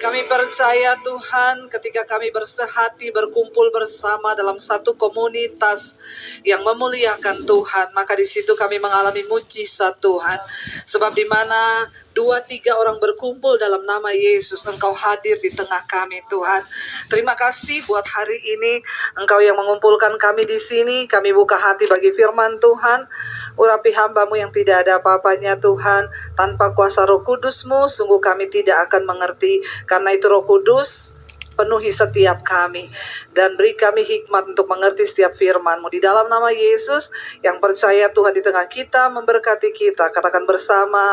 Kami percaya Tuhan ketika kami bersehati berkumpul bersama dalam satu komunitas yang memuliakan Tuhan, maka di situ kami mengalami mujizat Tuhan. Sebab di mana 2-3 orang berkumpul dalam nama Yesus, Engkau hadir di tengah kami Tuhan. Terima kasih buat hari ini Engkau yang mengumpulkan kami di sini. Kami buka hati bagi firman Tuhan. Urapi hamba-Mu yang tidak ada apa-apanya Tuhan. Tanpa kuasa Roh Kudus-Mu, sungguh kami tidak akan mengerti. Karena itu Roh Kudus, penuhi setiap kami. Dan beri kami hikmat untuk mengerti setiap firman-Mu. Di dalam nama Yesus, yang percaya Tuhan di tengah kita, memberkati kita. Katakan bersama,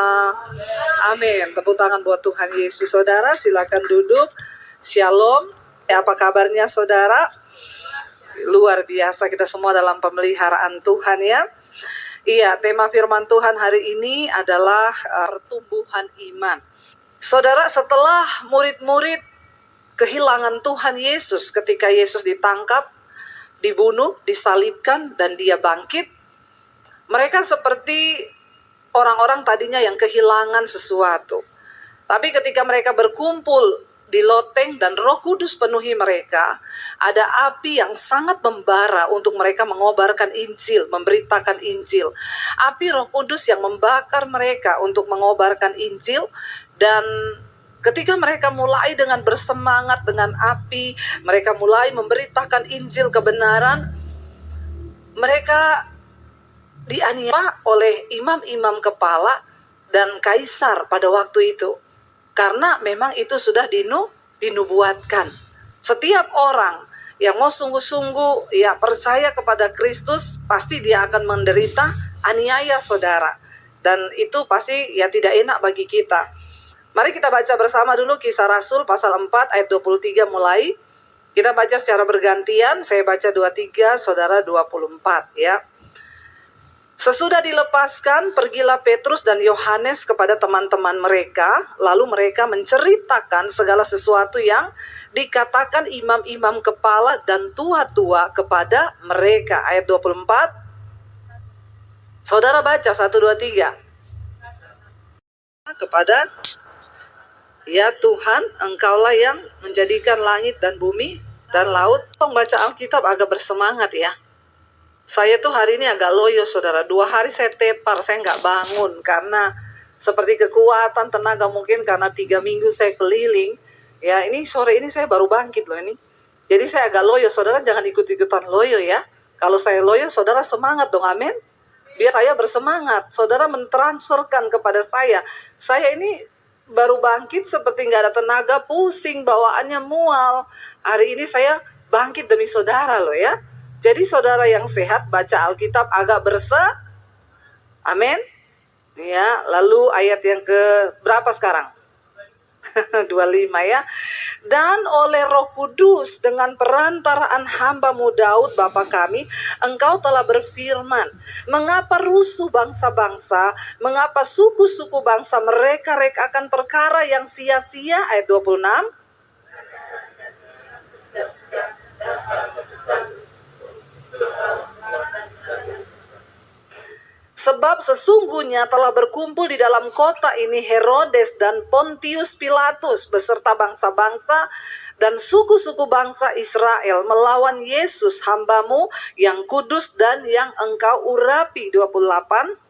amin. Tepuk tangan buat Tuhan Yesus. Saudara, silakan duduk. Shalom. Apa kabarnya saudara? Luar biasa, kita semua dalam pemeliharaan Tuhan ya. Iya, tema firman Tuhan hari ini adalah pertumbuhan iman. Saudara, setelah murid-murid kehilangan Tuhan Yesus ketika Yesus ditangkap, dibunuh, disalibkan, dan dia bangkit, mereka seperti orang-orang tadinya yang kehilangan sesuatu. Tapi ketika mereka berkumpul di loteng dan Roh Kudus penuhi mereka, ada api yang sangat membara untuk mereka mengobarkan Injil, memberitakan Injil. Api Roh Kudus yang membakar mereka untuk mengobarkan Injil. Dan ketika mereka mulai dengan bersemangat dengan api, mereka mulai memberitakan Injil kebenaran, mereka dianiaya oleh imam-imam kepala dan kaisar pada waktu itu. Karena memang itu sudah dinubuatkan. Setiap orang yang mau sungguh-sungguh ya percaya kepada Kristus, pasti dia akan menderita aniaya saudara. Dan itu pasti ya tidak enak bagi kita. Mari kita baca bersama dulu Kisah Rasul pasal 4 ayat 23 mulai. Kita baca secara bergantian, saya baca 23, saudara 24 ya. Sesudah dilepaskan, pergilah Petrus dan Yohanes kepada teman-teman mereka, lalu mereka menceritakan segala sesuatu yang dikatakan imam-imam kepala dan tua-tua kepada mereka. Ayat 24. Saudara baca 1, 2, 3. Kepada ya Tuhan, Engkaulah yang menjadikan langit dan bumi dan laut. Membaca Alkitab agak bersemangat ya. Saya tuh hari ini agak loyo saudara. 2 hari saya tepar, saya nggak bangun. Karena seperti kekuatan tenaga mungkin karena 3 minggu saya keliling. Ya ini sore ini saya baru bangkit loh ini. Jadi saya agak loyo, saudara jangan ikut-ikutan loyo ya. Kalau saya loyo, saudara semangat dong, amin. Biar saya bersemangat, saudara mentransferkan kepada saya. Saya ini baru bangkit seperti nggak ada tenaga, pusing, bawaannya mual. Hari ini saya bangkit demi saudara loh ya. Jadi saudara yang sehat baca Alkitab agak amin. Ya, lalu ayat yang ke berapa sekarang? 25 ya. Dan oleh Roh Kudus dengan perantaraan hamba-Mu Daud Bapa kami, Engkau telah berfirman, mengapa rusuh bangsa-bangsa, mengapa suku-suku bangsa mereka akan perkara yang sia-sia. Ayat 26. Sebab sesungguhnya telah berkumpul di dalam kota ini Herodes dan Pontius Pilatus beserta bangsa-bangsa dan suku-suku bangsa Israel melawan Yesus hamba-Mu yang kudus dan yang Engkau urapi. 28.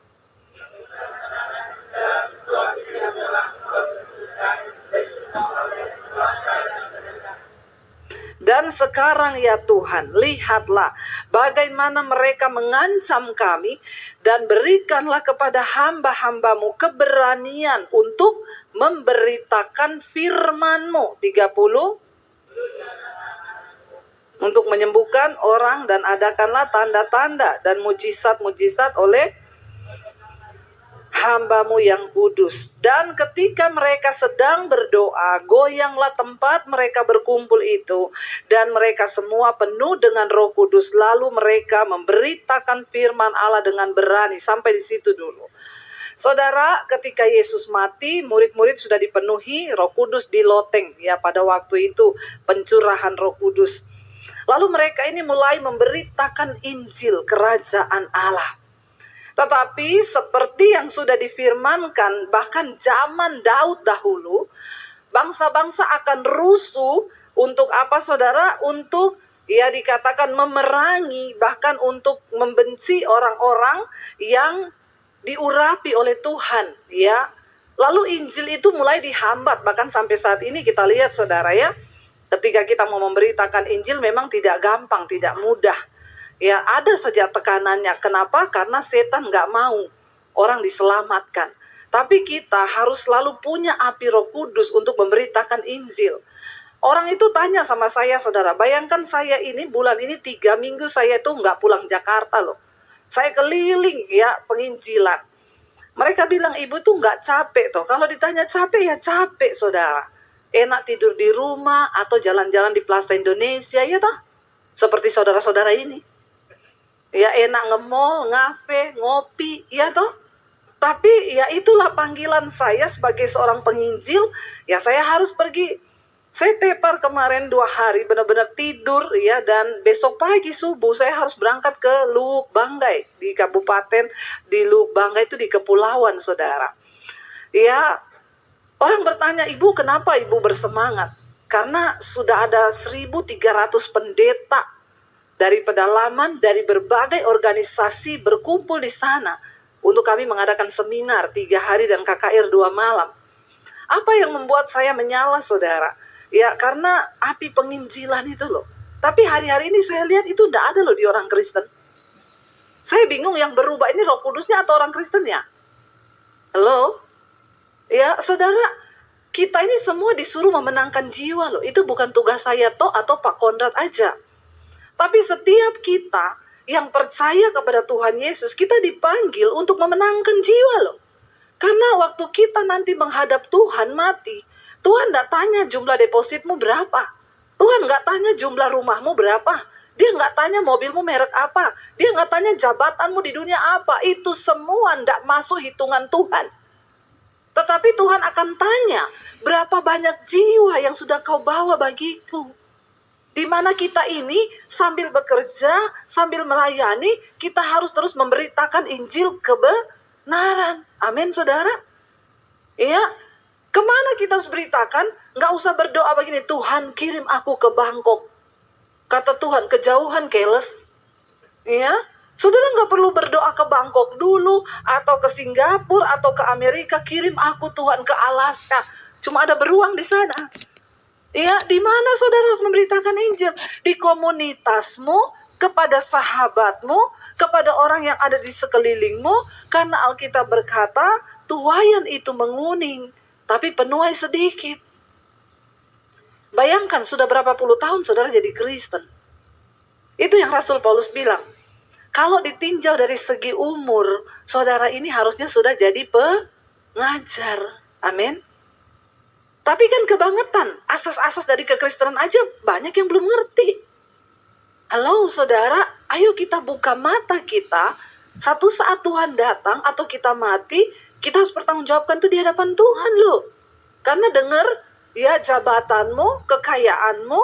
Dan sekarang ya Tuhan, lihatlah bagaimana mereka mengancam kami, dan berikanlah kepada hamba-hamba-Mu keberanian untuk memberitakan firman-Mu. 30. Untuk menyembuhkan orang, dan adakanlah tanda-tanda dan mujizat-mujizat oleh hamba-Mu yang kudus. Dan ketika mereka sedang berdoa, goyanglah tempat mereka berkumpul itu, dan mereka semua penuh dengan Roh Kudus. Lalu mereka memberitakan firman Allah dengan berani. Sampai di situ dulu. Saudara, ketika Yesus mati, murid-murid sudah dipenuhi Roh Kudus di loteng. Ya, pada waktu itu pencurahan Roh Kudus. Lalu mereka ini mulai memberitakan Injil kerajaan Allah. Tetapi seperti yang sudah difirmankan bahkan zaman Daud dahulu, Bangsa-bangsa akan rusuh untuk apa saudara? Untuk dikatakan memerangi, bahkan untuk membenci orang-orang yang diurapi oleh Tuhan, ya. Lalu Injil itu mulai dihambat, bahkan sampai saat ini kita lihat saudara ya, ketika kita mau memberitakan Injil memang tidak gampang, tidak mudah. Ya, ada saja tekanannya. Kenapa? Karena setan nggak mau orang diselamatkan. Tapi kita harus selalu punya api Roh Kudus untuk memberitakan Injil. Orang itu tanya sama saya, saudara, bayangkan saya ini bulan ini 3 minggu saya itu nggak pulang Jakarta loh. Saya keliling ya penginjilan. Mereka bilang, ibu tuh nggak capek toh. Kalau ditanya capek ya capek saudara. Enak tidur di rumah atau jalan-jalan di Plaza Indonesia ya toh. Seperti saudara-saudara ini. Ya enak nge-mall, ngafe, ngopi ya toh. Tapi ya itulah panggilan saya sebagai seorang penginjil. Ya saya harus pergi. Saya tepar kemarin 2 hari benar-benar tidur ya, dan besok pagi subuh saya harus berangkat ke Luwuk Banggai di kabupaten di Luwuk Banggai itu di kepulauan saudara. Ya, orang bertanya, ibu kenapa ibu bersemangat? Karena sudah ada 1.300 pendeta dari pedalaman, dari berbagai organisasi berkumpul di sana untuk kami mengadakan seminar 3 hari dan KKR 2 malam. Apa yang membuat saya menyala saudara? Ya karena api penginjilan itu loh. Tapi hari-hari ini saya lihat itu tidak ada loh di orang Kristen. Saya bingung yang berubah ini Roh Kudusnya atau orang Kristen ya? Halo? Ya saudara, kita ini semua disuruh memenangkan jiwa loh. Itu bukan tugas saya toh atau Pak Konrad aja. Tapi setiap kita yang percaya kepada Tuhan Yesus, kita dipanggil untuk memenangkan jiwa loh. Karena waktu kita nanti menghadap Tuhan mati, Tuhan nggak tanya jumlah depositmu berapa. Tuhan nggak tanya jumlah rumahmu berapa. Dia nggak tanya mobilmu merek apa. Dia nggak tanya jabatanmu di dunia apa. Itu semua nggak masuk hitungan Tuhan. Tetapi Tuhan akan tanya, berapa banyak jiwa yang sudah kau bawa bagiku. Di mana kita ini sambil bekerja, sambil melayani, kita harus terus memberitakan Injil kebenaran. Amin saudara. Iya. Kemana kita harus beritakan? Nggak usah berdoa begini, Tuhan kirim aku ke Bangkok. Kata Tuhan, kejauhan keles. Ya, saudara nggak perlu berdoa ke Bangkok dulu, atau ke Singapura, atau ke Amerika. Kirim aku Tuhan ke Alaska. Cuma ada beruang di sana. Ya, di mana saudara harus memberitakan Injil? Di komunitasmu, kepada sahabatmu, kepada orang yang ada di sekelilingmu. Karena Alkitab berkata, tuaian itu menguning, tapi penuai sedikit. Bayangkan sudah berapa puluh tahun saudara jadi Kristen. Itu yang Rasul Paulus bilang. Kalau ditinjau dari segi umur, saudara ini harusnya sudah jadi pengajar. Amin. Tapi kan kebangetan, asas-asas dari kekristenan aja banyak yang belum ngerti. Halo saudara, ayo kita buka mata kita. Satu saat Tuhan datang atau kita mati, kita harus bertanggungjawabkan itu di hadapan Tuhan loh. Karena dengar ya jabatanmu, kekayaanmu,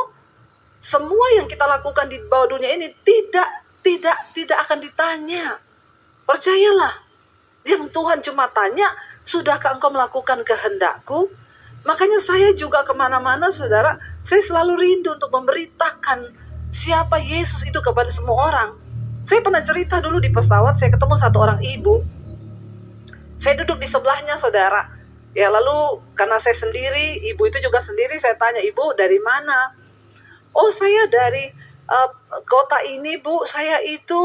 semua yang kita lakukan di bawah dunia ini tidak akan ditanya. Percayalah, yang Tuhan cuma tanya, sudahkah engkau melakukan kehendakku? Makanya saya juga kemana-mana saudara, saya selalu rindu untuk memberitakan siapa Yesus itu kepada semua orang. Saya pernah cerita dulu di pesawat, saya ketemu satu orang ibu. Saya duduk di sebelahnya saudara. Ya lalu karena saya sendiri, ibu itu juga sendiri, saya tanya, ibu dari mana? Oh saya dari kota ini bu, saya itu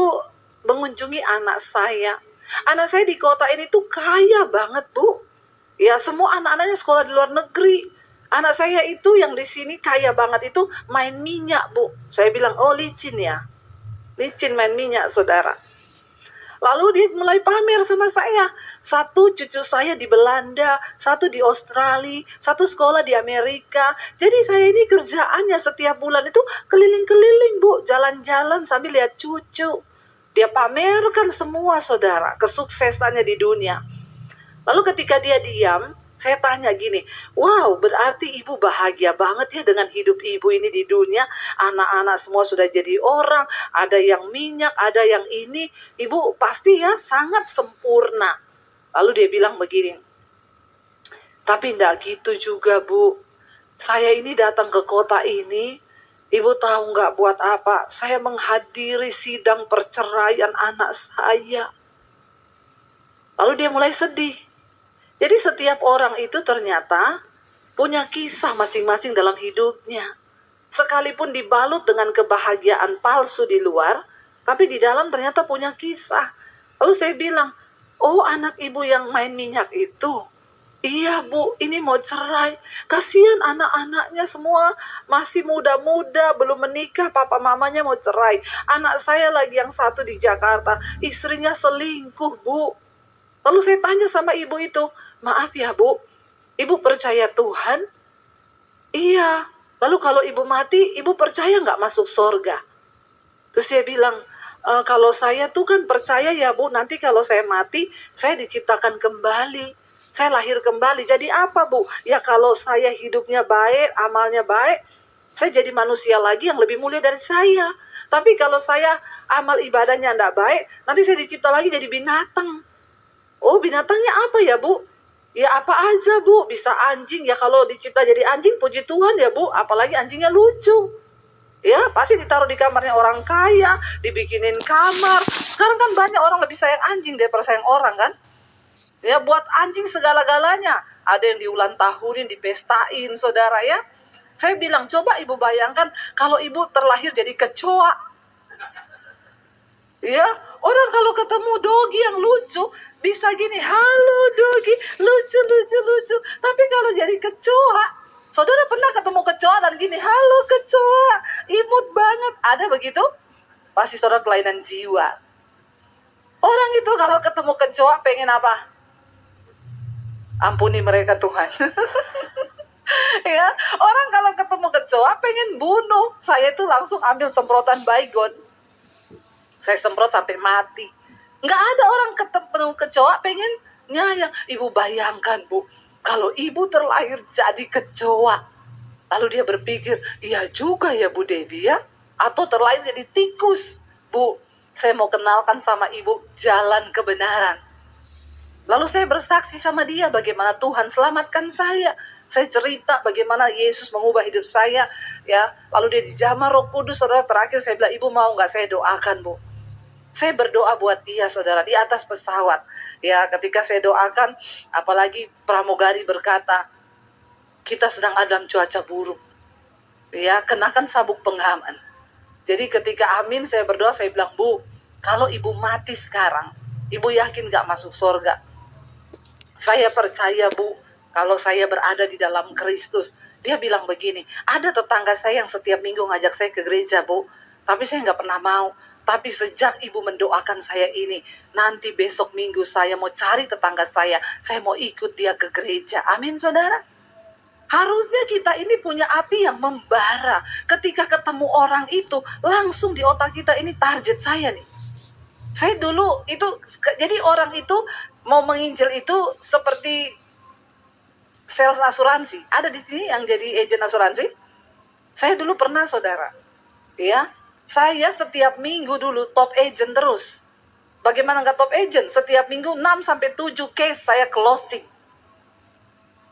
mengunjungi anak saya. Anak saya di kota ini tuh kaya banget bu. Ya semua anak-anaknya sekolah di luar negeri. Anak saya itu yang di sini kaya banget itu main minyak bu. Saya bilang, oh licin ya. Licin main minyak saudara. Lalu dia mulai pamer sama saya. Satu cucu saya di Belanda, satu di Australia, satu sekolah di Amerika. Jadi saya ini kerjaannya setiap bulan itu keliling-keliling bu, jalan-jalan sambil lihat cucu. Dia pamerkan semua saudara, kesuksesannya di dunia. Lalu ketika dia diam, saya tanya gini, wow berarti ibu bahagia banget ya dengan hidup ibu ini di dunia. Anak-anak semua sudah jadi orang, ada yang minyak, ada yang ini. Ibu pasti ya sangat sempurna. Lalu dia bilang begini, tapi enggak gitu juga bu. Saya ini datang ke kota ini, ibu tahu nggak buat apa? Saya menghadiri sidang perceraian anak saya. Lalu dia mulai sedih. Jadi setiap orang itu ternyata punya kisah masing-masing dalam hidupnya. Sekalipun dibalut dengan kebahagiaan palsu di luar, tapi di dalam ternyata punya kisah. Lalu saya bilang, oh anak ibu yang main minyak itu. Iya bu, ini mau cerai. Kasihan anak-anaknya semua masih muda-muda, belum menikah, papa mamanya mau cerai. Anak saya lagi yang satu di Jakarta, istrinya selingkuh bu. Lalu saya tanya sama ibu itu, maaf ya bu, ibu percaya Tuhan? Iya. Lalu kalau ibu mati, ibu percaya nggak masuk surga? Terus dia bilang, kalau saya tuh kan percaya ya bu, nanti kalau saya mati, saya diciptakan kembali. Saya lahir kembali. Jadi apa bu? Ya kalau saya hidupnya baik, amalnya baik, saya jadi manusia lagi yang lebih mulia dari saya. Tapi kalau saya amal ibadahnya tidak baik, nanti saya dicipta lagi jadi binatang. Oh binatangnya apa ya bu? Ya apa aja bu, bisa anjing. Ya kalau dicipta jadi anjing, puji Tuhan ya bu, apalagi anjingnya lucu. Ya pasti ditaruh di kamarnya orang kaya, dibikinin kamar. Sekarang kan banyak orang lebih sayang anjing daripada sayang orang kan. Ya buat anjing segala-galanya. Ada yang diulang tahunin, dipestain saudara ya. Saya bilang coba ibu bayangkan kalau ibu terlahir jadi kecoa. Ya, orang kalau ketemu dogi yang lucu bisa gini, halo dogi, lucu lucu lucu. Tapi kalau jadi kecoa, saudara pernah ketemu kecoa dan gini, halo kecoa, imut banget. Ada begitu? Pasti saudara kelainan jiwa. Orang itu kalau ketemu kecoa pengen apa? Ampuni mereka Tuhan. Ya, orang kalau ketemu kecoa pengen bunuh. Saya itu langsung ambil semprotan baygon. Saya semprot sampai mati. Nggak ada orang ketemu kecoa pengen nyayang. Ibu bayangkan bu, kalau ibu terlahir jadi kecoa, lalu dia berpikir, iya juga ya Bu Debbie ya, atau terlahir jadi tikus. Bu, saya mau kenalkan sama ibu jalan kebenaran. Lalu saya bersaksi sama dia bagaimana Tuhan selamatkan saya. Saya cerita bagaimana Yesus mengubah hidup saya. Ya, lalu dia dijamah Roh Kudus. Saudara, terakhir saya bilang, ibu mau nggak saya doakan bu? Saya berdoa buat dia saudara di atas pesawat. Ya, ketika saya doakan, apalagi pramugari berkata, kita sedang ada dalam cuaca buruk. Ya, kenakan sabuk pengaman. Jadi ketika amin saya berdoa, saya bilang, bu, kalau ibu mati sekarang, ibu yakin gak masuk surga? Saya percaya bu, kalau saya berada di dalam Kristus. Dia bilang begini, ada tetangga saya yang setiap minggu ngajak saya ke gereja bu, tapi saya gak pernah mau. Tapi sejak ibu mendoakan saya ini, nanti besok minggu saya mau cari tetangga saya mau ikut dia ke gereja. Amin saudara. Harusnya kita ini punya api yang membara. Ketika ketemu orang itu, langsung di otak kita ini target saya nih. Saya dulu itu, jadi orang itu mau menginjil itu seperti sales asuransi. Ada di sini yang jadi agen asuransi? Saya dulu pernah saudara. Ya, saya setiap minggu dulu top agent terus. Bagaimana nggak top agent? Setiap minggu 6-7 case saya closing.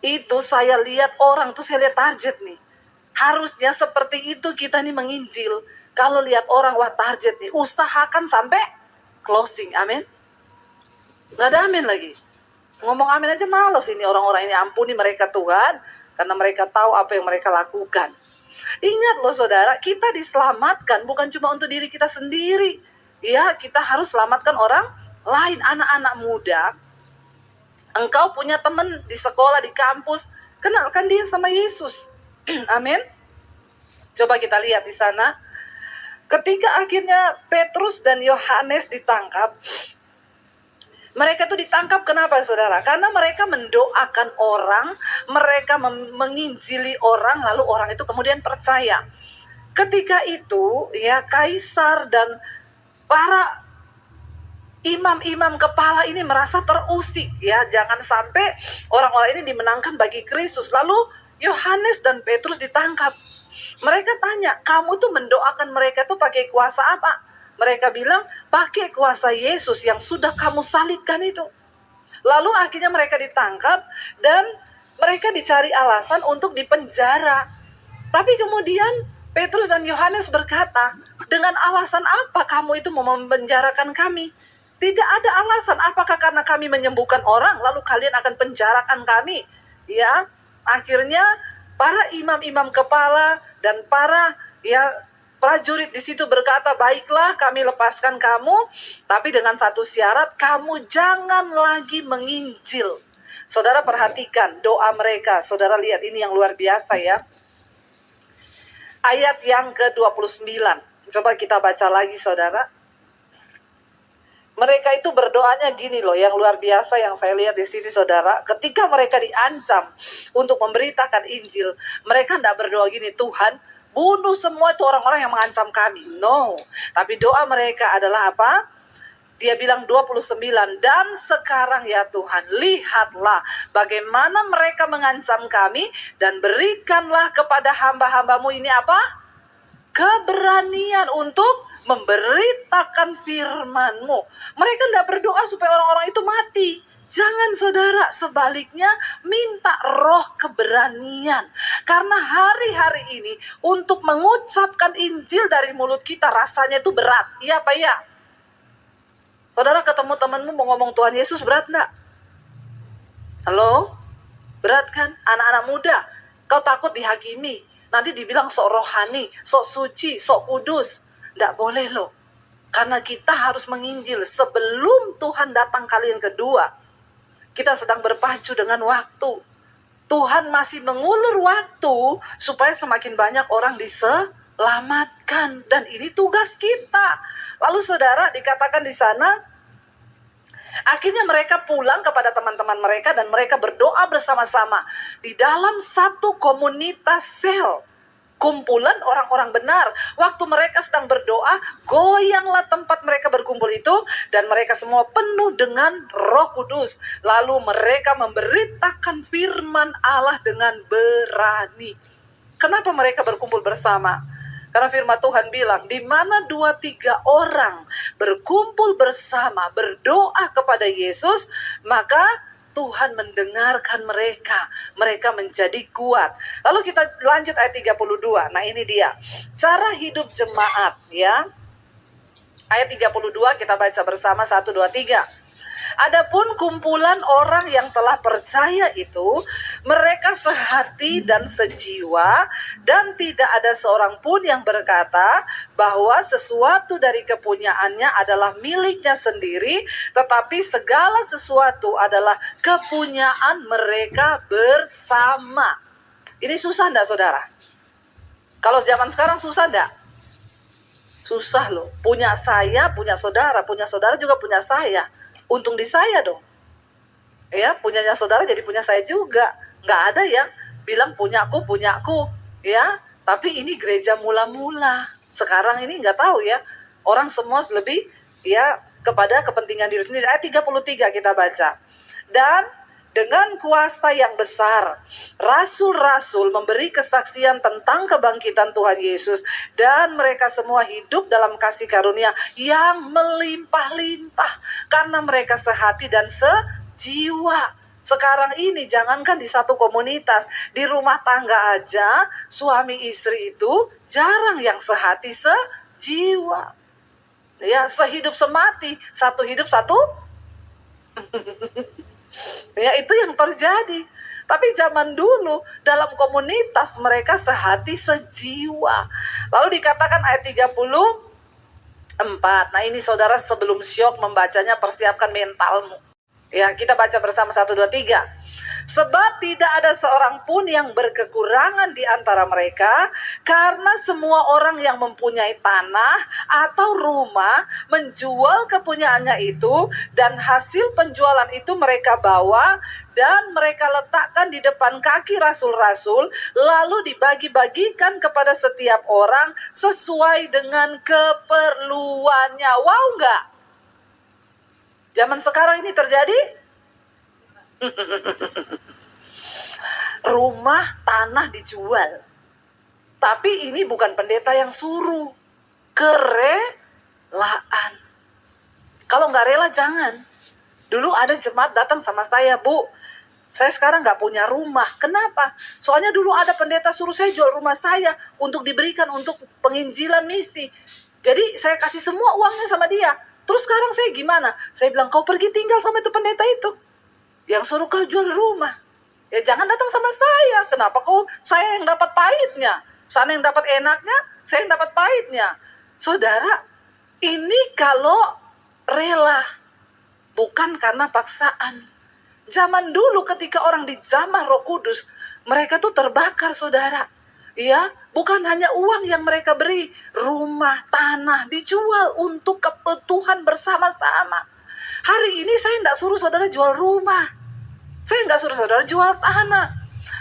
Itu saya lihat orang tuh, saya lihat target nih. Harusnya seperti itu kita nih menginjil. Kalau lihat orang, wah target nih, usahakan sampai closing. Amin. Nggak ada amin lagi. Ngomong amin aja malas ini orang-orang ini. Ampuni mereka Tuhan, karena mereka tahu apa yang mereka lakukan. Ingat loh saudara, kita diselamatkan bukan cuma untuk diri kita sendiri. Ya, kita harus selamatkan orang lain, anak-anak muda. Engkau punya teman di sekolah, di kampus, kenalkan dia sama Yesus. Amin. Coba kita lihat di sana. Ketika akhirnya Petrus dan Yohanes ditangkap, mereka itu ditangkap kenapa saudara? Karena mereka mendoakan orang, mereka menginjili orang, lalu orang itu kemudian percaya. Ketika itu ya kaisar dan para imam-imam kepala ini merasa terusik ya, jangan sampai orang-orang ini dimenangkan bagi Kristus. Lalu Yohanes dan Petrus ditangkap. Mereka tanya, kamu tuh mendoakan mereka tuh pakai kuasa apa? Mereka bilang, pakai kuasa Yesus yang sudah kamu salibkan itu. Lalu akhirnya mereka ditangkap dan Mereka dicari alasan untuk dipenjara. Tapi kemudian Petrus dan Yohanes berkata, dengan alasan apa kamu itu mau memenjarakan kami? Tidak ada alasan. Apakah karena kami menyembuhkan orang, lalu kalian akan penjarakan kami? Ya, akhirnya para imam-imam kepala dan para prajurit di situ berkata, baiklah kami lepaskan kamu, tapi dengan satu syarat, kamu jangan lagi menginjil. Saudara perhatikan doa mereka. Saudara lihat ini yang luar biasa ya. Ayat yang ke-29. Coba kita baca lagi saudara. Mereka itu berdoanya gini loh, yang luar biasa yang saya lihat di sini saudara. Ketika mereka diancam untuk memberitakan Injil, mereka tidak berdoa gini, Tuhan bunuh semua itu orang-orang yang mengancam kami. No, tapi doa mereka adalah apa? Dia bilang 29, dan sekarang ya Tuhan, lihatlah bagaimana mereka mengancam kami, dan berikanlah kepada hamba-hambamu ini apa? Keberanian untuk memberitakan firman-Mu. Mereka tidak berdoa supaya orang-orang itu mati. Jangan saudara, sebaliknya minta roh keberanian. Karena hari-hari ini untuk mengucapkan Injil dari mulut kita rasanya itu berat. Iya apa ya? Saudara ketemu temanmu mau ngomong Tuhan Yesus berat enggak? Halo? Berat kan? Anak-anak muda, kau takut dihakimi. Nanti dibilang sok rohani, sok suci, sok kudus. Nggak boleh loh. Karena kita harus menginjil sebelum Tuhan datang kali yang kedua. Kita sedang berpacu dengan waktu. Tuhan masih mengulur waktu supaya semakin banyak orang diselamatkan. Dan ini tugas kita. Lalu saudara dikatakan di sana, akhirnya mereka pulang kepada teman-teman mereka dan mereka berdoa bersama-sama di dalam satu komunitas sel. Kumpulan orang-orang benar. Waktu mereka sedang berdoa, goyanglah tempat mereka berkumpul itu, dan mereka semua penuh dengan Roh Kudus. Lalu mereka memberitakan firman Allah dengan berani. Kenapa mereka berkumpul bersama? Karena firman Tuhan bilang, di mana 2-3 orang berkumpul bersama, berdoa kepada Yesus, maka Tuhan mendengarkan mereka. Mereka menjadi kuat. Lalu kita lanjut ayat 32. Nah ini dia. Cara hidup jemaat ya. Ayat 32 kita baca bersama 1, 2, 3. Adapun kumpulan orang yang telah percaya itu, mereka sehati dan sejiwa, dan tidak ada seorang pun yang berkata bahwa sesuatu dari kepunyaannya adalah miliknya sendiri, tetapi segala sesuatu adalah kepunyaan mereka bersama. Ini susah enggak saudara? Kalau zaman sekarang susah enggak? Susah loh. Punya saya, punya saudara juga punya saya. Untung di saya dong. Ya, punyanya saudara jadi punya saya juga. Nggak ada yang bilang punyaku. Ya, tapi ini gereja mula-mula. Sekarang ini nggak tahu ya. Orang semua lebih ya kepada kepentingan diri sendiri. Ayat 33 kita baca. Dan dengan kuasa yang besar, rasul-rasul memberi kesaksian tentang kebangkitan Tuhan Yesus, dan mereka semua hidup dalam kasih karunia yang melimpah-limpah karena mereka sehati dan sejiwa. Sekarang ini jangankan di satu komunitas, di rumah tangga aja suami istri itu jarang yang sehati sejiwa. Ya, sehidup semati, satu hidup satu ya itu yang terjadi. Tapi zaman dulu dalam komunitas mereka sehati sejiwa. Lalu dikatakan ayat 34. Nah ini saudara sebelum syok membacanya persiapkan mentalmu. Ya kita baca bersama 1, 2, 3. Sebab tidak ada seorang pun yang berkekurangan di antara mereka, karena semua orang yang mempunyai tanah atau rumah menjual kepunyaannya itu, dan hasil penjualan itu mereka bawa dan mereka letakkan di depan kaki rasul-rasul, lalu dibagi-bagikan kepada setiap orang sesuai dengan keperluannya. Wow enggak? Zaman sekarang ini terjadi? Rumah, tanah dijual. Tapi ini bukan pendeta yang suruh. Kerelaan. Kalau nggak rela jangan. Dulu ada jemaat datang sama saya, Bu. Saya sekarang nggak punya rumah. Kenapa? Soalnya dulu ada pendeta suruh saya jual rumah saya untuk diberikan untuk penginjilan misi. Jadi saya kasih semua uangnya sama dia. Terus sekarang saya gimana? Saya bilang, kau pergi tinggal sama itu pendeta itu yang suruh kau jual rumah. Ya jangan datang sama saya. Kenapa kau, saya yang dapat pahitnya, sana yang dapat enaknya, saya yang dapat pahitnya. Saudara, ini kalau rela, bukan karena paksaan. Zaman dulu ketika orang dijamah Roh Kudus, mereka tuh terbakar, saudara. Ya, bukan hanya uang yang mereka beri, rumah, tanah dijual untuk kebutuhan bersama-sama. Hari ini saya tidak suruh saudara jual rumah, saya nggak suruh saudara jual tanah.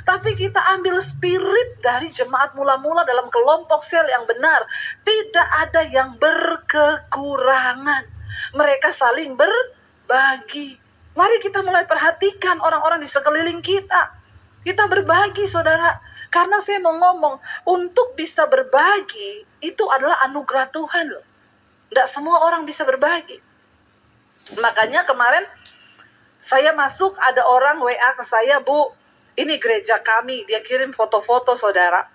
Tapi kita ambil spirit dari jemaat mula-mula dalam kelompok sel yang benar. Tidak ada yang berkekurangan. Mereka saling berbagi. Mari kita mulai perhatikan orang-orang di sekeliling kita. Kita berbagi, saudara. Karena saya mau ngomong, untuk bisa berbagi, itu adalah anugerah Tuhan loh. Tidak semua orang bisa berbagi. Makanya kemarin saya masuk, ada orang WA ke saya, Bu, ini gereja kami. Dia kirim foto-foto, saudara.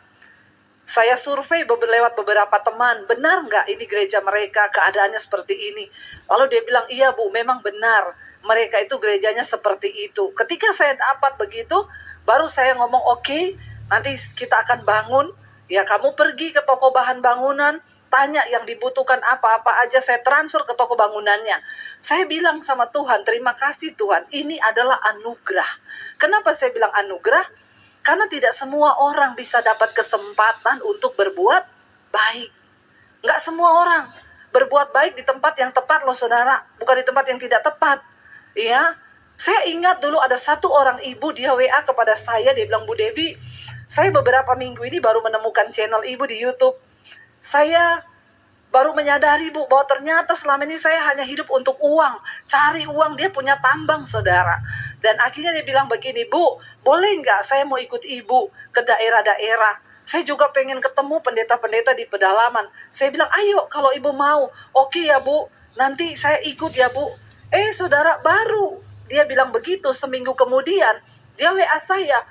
Saya survei lewat beberapa teman, benar nggak ini gereja mereka, keadaannya seperti ini? Lalu dia bilang, iya Bu, memang benar. Mereka itu gerejanya seperti itu. Ketika saya dapat begitu, baru saya ngomong, oke, nanti kita akan bangun. Ya kamu pergi ke toko bahan bangunan, tanya yang dibutuhkan apa-apa aja, saya transfer ke toko bangunannya. Saya bilang sama Tuhan, terima kasih Tuhan, ini adalah anugerah. Kenapa saya bilang anugerah? Karena tidak semua orang bisa dapat kesempatan untuk berbuat baik. Nggak semua orang berbuat baik di tempat yang tepat loh, saudara. Bukan di tempat yang tidak tepat. Ya, saya ingat dulu ada satu orang ibu, dia WA kepada saya, dia bilang, Bu Debbie, saya beberapa minggu ini baru menemukan channel ibu di YouTube. Saya baru menyadari, Bu, bahwa ternyata selama ini saya hanya hidup untuk uang. Cari uang, dia punya tambang, saudara. Dan akhirnya dia bilang begini, Bu, boleh nggak saya mau ikut ibu ke daerah-daerah? Saya juga pengen ketemu pendeta-pendeta di pedalaman. Saya bilang, ayo kalau ibu mau. Oke ya Bu, nanti saya ikut ya Bu. Saudara, baru dia bilang begitu, seminggu kemudian dia WA saya,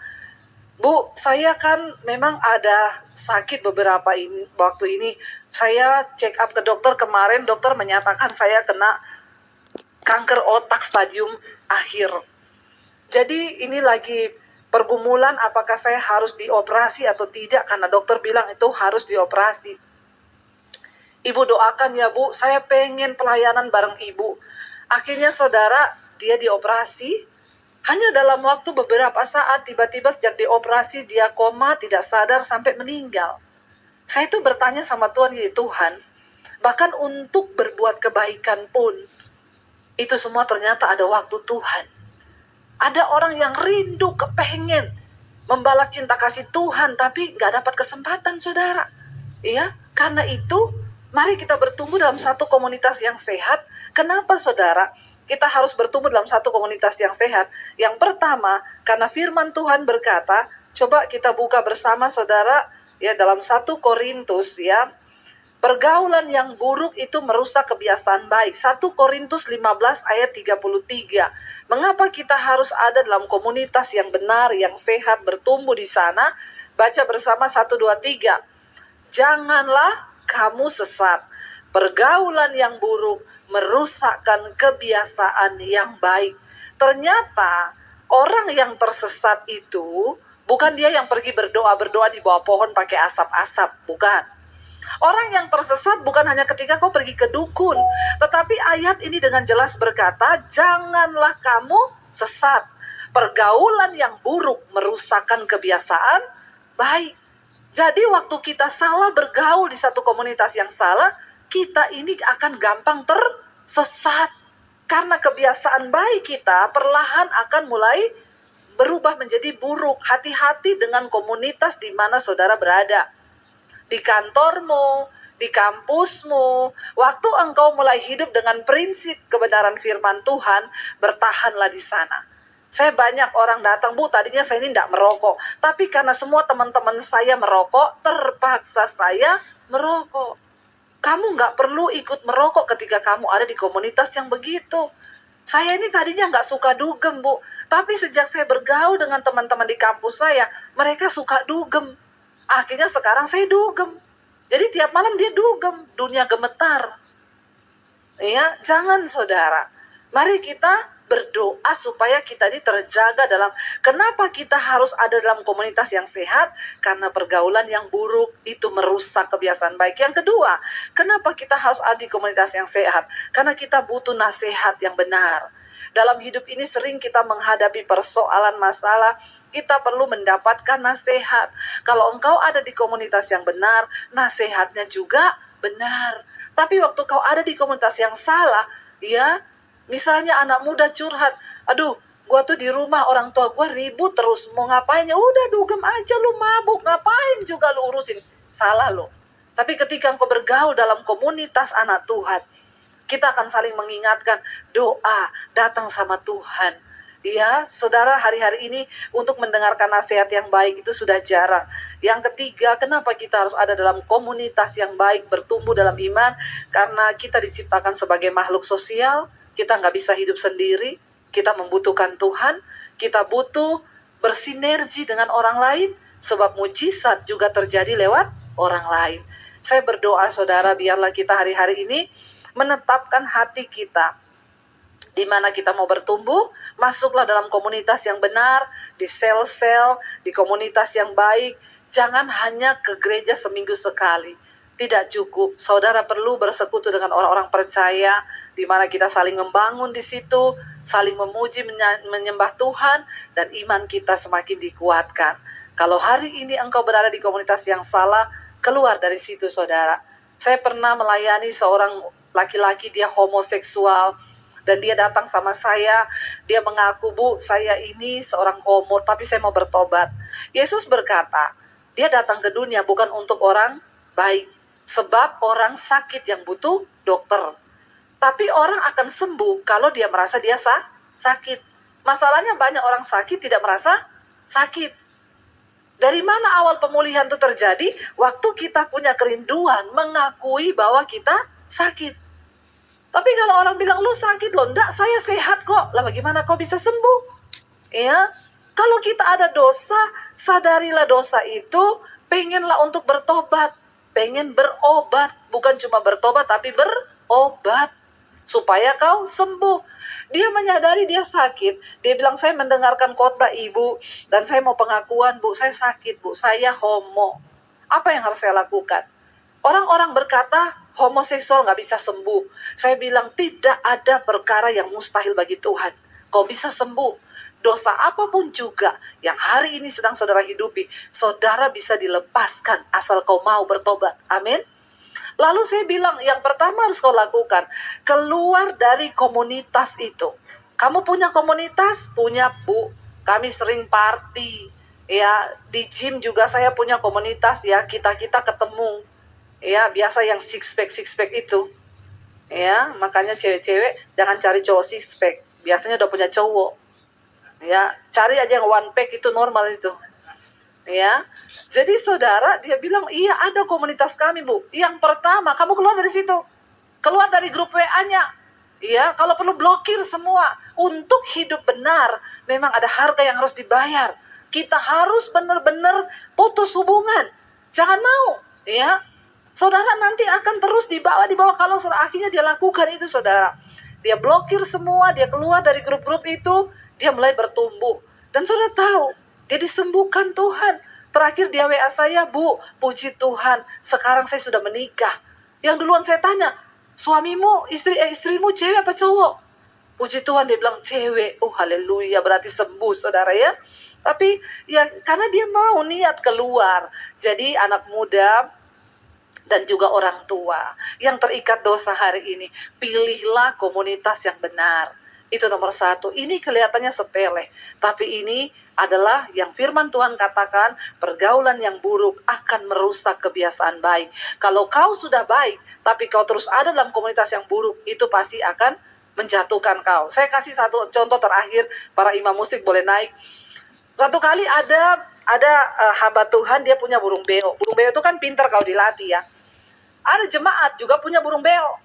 Bu, saya kan memang ada sakit beberapa waktu ini. Saya check up ke dokter kemarin, dokter menyatakan saya kena kanker otak stadium akhir. Jadi ini lagi pergumulan apakah saya harus dioperasi atau tidak, karena dokter bilang itu harus dioperasi. Ibu doakan ya Bu, saya pengen pelayanan bareng ibu. Akhirnya saudara, dia dioperasi. Hanya dalam waktu beberapa saat, tiba-tiba sejak dioperasi, dia koma, tidak sadar, sampai meninggal. Saya itu bertanya sama Tuhan, ya Tuhan, bahkan untuk berbuat kebaikan pun, itu semua ternyata ada waktu Tuhan. Ada orang yang rindu, kepengen membalas cinta kasih Tuhan, tapi gak dapat kesempatan, saudara. Iya, karena itu, mari kita bertumbuh dalam satu komunitas yang sehat. Kenapa, saudara? Kita harus bertumbuh dalam satu komunitas yang sehat. Yang pertama, karena firman Tuhan berkata, coba kita buka bersama, saudara, ya, dalam 1 Korintus, ya. Pergaulan yang buruk itu merusak kebiasaan baik. 1 Korintus 15 ayat 33. Mengapa kita harus ada dalam komunitas yang benar, yang sehat, bertumbuh di sana? Baca bersama 1, 2, 3. Janganlah kamu sesat. Pergaulan yang buruk merusakkan kebiasaan yang baik. Ternyata orang yang tersesat itu bukan dia yang pergi berdoa di bawah pohon pakai asap-asap, bukan. Orang yang tersesat bukan hanya ketika kau pergi ke dukun, tetapi ayat ini dengan jelas berkata, janganlah kamu sesat. Pergaulan yang buruk merusakkan kebiasaan baik. Jadi waktu kita salah bergaul di satu komunitas yang salah, kita ini akan gampang tersesat. Karena kebiasaan baik kita perlahan akan mulai berubah menjadi buruk. Hati-hati dengan komunitas di mana saudara berada. Di kantormu, di kampusmu, waktu engkau mulai hidup dengan prinsip kebenaran firman Tuhan, bertahanlah di sana. Saya banyak orang datang, Bu, tadinya saya ini tidak merokok, tapi karena semua teman-teman saya merokok, terpaksa saya merokok. Kamu nggak perlu ikut merokok ketika kamu ada di komunitas yang begitu. Saya ini tadinya nggak suka dugem, Bu. Tapi sejak saya bergaul dengan teman-teman di kampus saya, mereka suka dugem. Akhirnya sekarang saya dugem. Jadi tiap malam dia dugem, dunia gemetar. Ya, jangan saudara. Mari kita berdoa supaya kita ini terjaga dalam, kenapa kita harus ada dalam komunitas yang sehat? Karena pergaulan yang buruk itu merusak kebiasaan baik. Yang kedua, kenapa kita harus ada di komunitas yang sehat? Karena kita butuh nasihat yang benar. Dalam hidup ini sering kita menghadapi persoalan masalah, kita perlu mendapatkan nasihat. Kalau engkau ada di komunitas yang benar, nasihatnya juga benar. Tapi waktu kau ada di komunitas yang salah, ya, misalnya anak muda curhat, aduh, gua tuh di rumah orang tua gua ribut terus, mau ngapain ya udah dugem aja, lu mabuk, ngapain juga lu urusin. Salah lo. Tapi ketika engkau bergaul dalam komunitas anak Tuhan, kita akan saling mengingatkan, doa datang sama Tuhan. Ya, saudara, hari-hari ini untuk mendengarkan nasihat yang baik itu sudah jarang. Yang ketiga, kenapa kita harus ada dalam komunitas yang baik, bertumbuh dalam iman? Karena kita diciptakan sebagai makhluk sosial, kita nggak bisa hidup sendiri, kita membutuhkan Tuhan, kita butuh bersinergi dengan orang lain, sebab mujizat juga terjadi lewat orang lain. Saya berdoa saudara, biarlah kita hari-hari ini menetapkan hati kita di mana kita mau bertumbuh, masuklah dalam komunitas yang benar, di sel-sel, di komunitas yang baik. Jangan hanya ke gereja seminggu sekali. Tidak cukup. Saudara perlu bersekutu dengan orang-orang percaya, di mana kita saling membangun di situ, saling memuji, menyembah Tuhan, dan iman kita semakin dikuatkan. Kalau hari ini engkau berada di komunitas yang salah, keluar dari situ saudara. Saya pernah melayani seorang laki-laki, dia homoseksual, dan dia datang sama saya, dia mengaku, Bu, saya ini seorang homo, tapi saya mau bertobat. Yesus berkata, dia datang ke dunia bukan untuk orang baik, sebab orang sakit yang butuh dokter. Tapi orang akan sembuh kalau dia merasa dia sakit. Masalahnya banyak orang sakit tidak merasa sakit. Dari mana awal pemulihan itu terjadi? Waktu kita punya kerinduan mengakui bahwa kita sakit. Tapi kalau orang bilang, lu sakit loh, enggak, saya sehat kok. Lah bagaimana kau bisa sembuh? Ya, kalau kita ada dosa, sadarilah dosa itu, pengenlah untuk bertobat, pengen berobat, bukan cuma bertobat tapi berobat supaya kau sembuh. Dia menyadari dia sakit, dia bilang, saya mendengarkan khotbah ibu dan saya mau pengakuan, Bu, saya sakit, Bu, saya homo. Apa yang harus saya lakukan? Orang-orang berkata homoseksual gak bisa sembuh. Saya bilang tidak ada perkara yang mustahil bagi Tuhan. Kau bisa sembuh. Dosa apapun juga yang hari ini sedang saudara hidupi, saudara bisa dilepaskan asal kau mau bertobat. Amin. Lalu saya bilang yang pertama harus kau lakukan, keluar dari komunitas itu. Kamu punya komunitas? Punya, Bu. Kami sering party. Ya, di gym juga saya punya komunitas ya, kita ketemu. Ya, biasa yang six pack itu. Ya, makanya cewek-cewek jangan cari cowok six pack. Biasanya udah punya cowok. Ya, cari aja yang one pack, itu normal itu. Ya. Jadi saudara, dia bilang, "Iya, ada komunitas kami, Bu." Yang pertama, kamu keluar dari situ. Keluar dari grup WA-nya. Ya, kalau perlu blokir semua. Untuk hidup benar, memang ada harga yang harus dibayar. Kita harus benar-benar putus hubungan. Jangan mau, ya. Saudara nanti akan terus dibawa kalau saudara akhirnya dia lakukan itu saudara. Dia blokir semua, dia keluar dari grup-grup itu, dia mulai bertumbuh. Dan saudara tahu, dia disembuhkan Tuhan. Terakhir dia WA saya, Bu, puji Tuhan, sekarang saya sudah menikah. Yang duluan saya tanya, suamimu, istrimu cewek apa cowok? Puji Tuhan dia bilang cewek. Oh haleluya, berarti sembuh saudara ya. Tapi ya karena dia mau niat keluar. Jadi anak muda dan juga orang tua yang terikat dosa hari ini, pilihlah komunitas yang benar. Itu nomor satu. Ini kelihatannya sepele, tapi ini adalah yang firman Tuhan katakan, pergaulan yang buruk akan merusak kebiasaan baik. Kalau kau sudah baik, tapi kau terus ada dalam komunitas yang buruk, itu pasti akan menjatuhkan kau. Saya kasih satu contoh terakhir, para imam musik boleh naik. Satu kali ada hamba Tuhan, dia punya burung beo. Burung beo itu kan pintar kalau dilatih ya. Ada jemaat juga punya burung beo.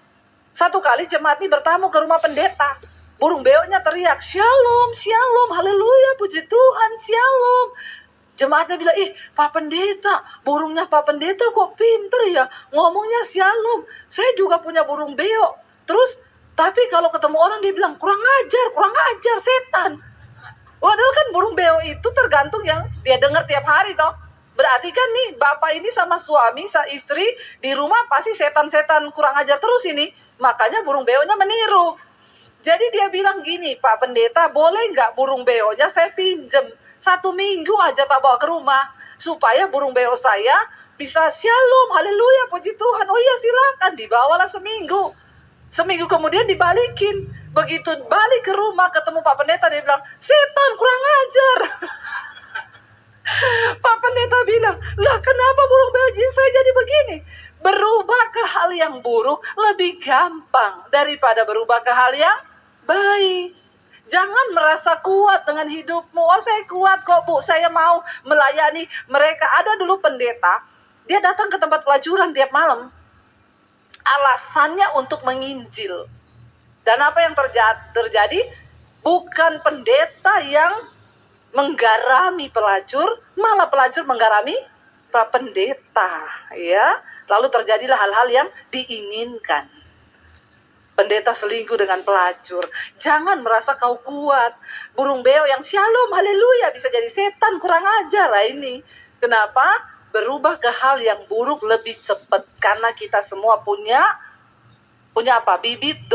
Satu kali jemaat ini bertamu ke rumah pendeta. Burung beoknya teriak, "Shalom, shalom, haleluya, puji Tuhan, shalom." Jemaatnya bilang, Pak Pendeta, burungnya Pak Pendeta kok pinter ya, ngomongnya shalom. Saya juga punya burung beo. Terus, tapi kalau ketemu orang dia bilang, kurang ajar, setan. Padahal kan burung beo itu tergantung yang dia dengar tiap hari toh. Berarti kan nih, bapak ini sama suami, istri, di rumah pasti setan-setan kurang ajar terus ini. Makanya burung beonya meniru. Jadi dia bilang gini, "Pak Pendeta, boleh nggak burung beonya saya pinjem? 1 minggu aja tak bawa ke rumah. Supaya burung beo saya bisa shalom, haleluya, puji Tuhan." "Oh iya silakan." Dibawalah seminggu. Seminggu kemudian dibalikin. Begitu balik ke rumah ketemu Pak Pendeta, dia bilang, "Setan kurang ajar." Pak Pendeta bilang, "Lah kenapa burung beo saya jadi begini?" Berubah ke hal yang buruk lebih gampang daripada berubah ke hal yang baik. Jangan merasa kuat dengan hidupmu. "Oh saya kuat kok Bu, saya mau melayani mereka." Ada dulu pendeta, dia datang ke tempat pelacuran tiap malam. Alasannya untuk menginjil. Dan apa yang terjadi? Bukan pendeta yang menggarami pelacur, malah pelacur menggarami Pak Pendeta, ya. Lalu terjadilah hal-hal yang diinginkan. Pendeta selingkuh dengan pelacur. Jangan merasa kau kuat. Burung beo yang shalom, haleluya, bisa jadi setan kurang ajar lah ini. Kenapa? Berubah ke hal yang buruk lebih cepat. Karena kita semua punya apa? Bibit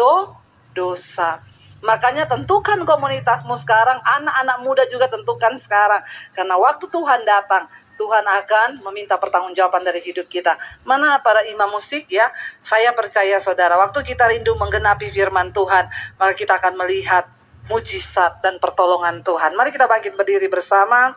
dosa. Makanya tentukan komunitasmu sekarang. Anak-anak muda juga tentukan sekarang. Karena waktu Tuhan datang, Tuhan akan meminta pertanggungjawaban dari hidup kita. Mana para imam musik ya? Saya percaya saudara, waktu kita rindu menggenapi firman Tuhan, maka kita akan melihat mujizat dan pertolongan Tuhan. Mari kita bangkit berdiri bersama.